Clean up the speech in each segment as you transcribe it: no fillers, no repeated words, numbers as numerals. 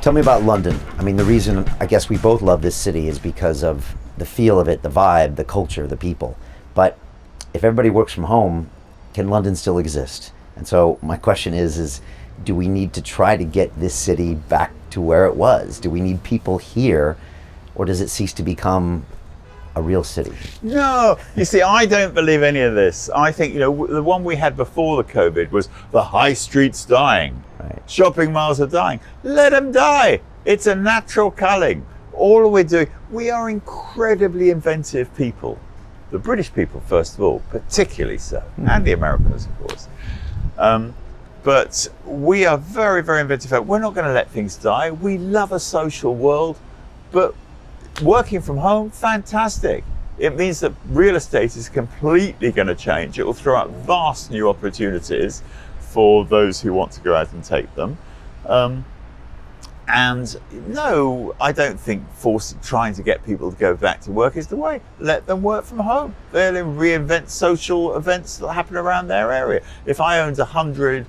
Tell me about London. I mean, the reason I guess we both love this city is because of the feel of it, the vibe, the culture, the people. But if everybody works from home, can London still exist? And so my question is do we need to try to get this city back to where it was? Do we need people here, or does it cease to become a real city? No, you see, I don't believe any of this. I think, the one we had before the COVID was the high streets dying. Right. Shopping malls are dying. Let them die. It's a natural culling. All we're doing, we are incredibly inventive people. The British people, first of all, particularly so, and the Americans, of course. But we are very, very inventive. We're not going to let things die. We love a social world, but working from home, fantastic. It means that real estate is completely going to change. It will throw out vast new opportunities for those who want to go out and take them. And no, I don't think trying to get people to go back to work is the way. Let them work from home. They'll reinvent social events that happen around their area. If I owned 100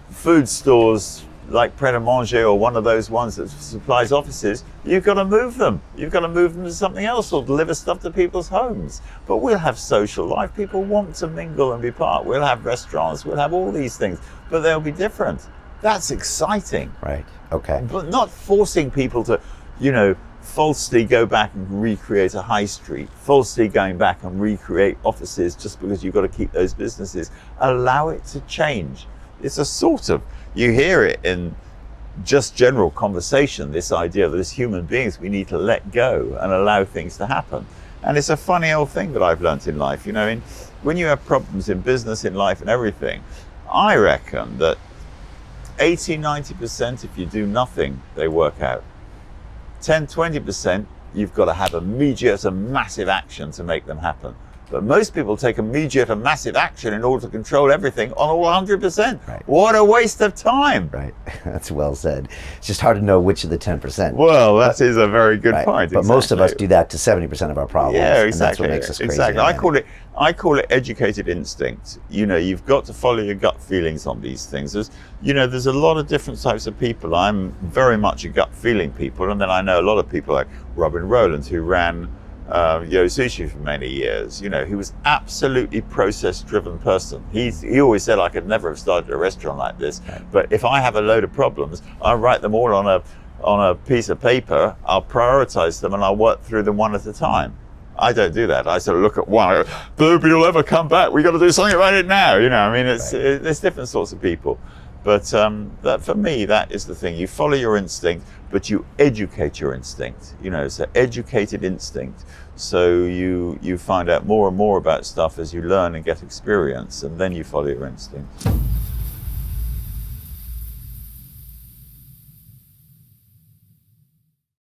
food stores like Pret a Manger or one of those ones that supplies offices, you've got to move them. You've got to move them to something else or deliver stuff to people's homes. But we'll have social life. People want to mingle and be part. We'll have restaurants. We'll have all these things, but they'll be different. That's exciting. Right. Okay. But not forcing people to, falsely go back and recreate a high street, falsely going back and recreate offices just because you've got to keep those businesses. Allow it to change. It's a sort of, you hear it in just general conversation, this idea that as human beings we need to let go and allow things to happen. And it's a funny old thing that I've learned in life. When you have problems in business, in life and everything, I reckon that 80-90% if you do nothing, they work out. 10-20% you've got to have immediate and massive action to make them happen. But most people take immediate and massive action in order to control everything on all 100%. Right. What a waste of time. Right. That's well said. It's just hard to know which of the 10%. Well, that is a very good point. But most of us do that to 70% of our problems. Yeah, exactly. And that's what makes us crazy. Exactly. I call it educated instinct. You've got to follow your gut feelings on these things. There's a lot of different types of people. I'm very much a gut feeling people, and then I know a lot of people like Robin Rowland, who ran Sushi for many years. He was absolutely process-driven person. He always said I could never have started a restaurant like this. But if I have a load of problems, I write them all on a piece of paper. I'll prioritize them and I'll work through them one at a time. I don't do that. I sort of look at one. Nobody will ever come back. We got to do something about it now. There's different sorts of people. But that for me, that is the thing. You follow your instinct, but you educate your instinct. It's an educated instinct. So you find out more and more about stuff as you learn and get experience, and then you follow your instinct.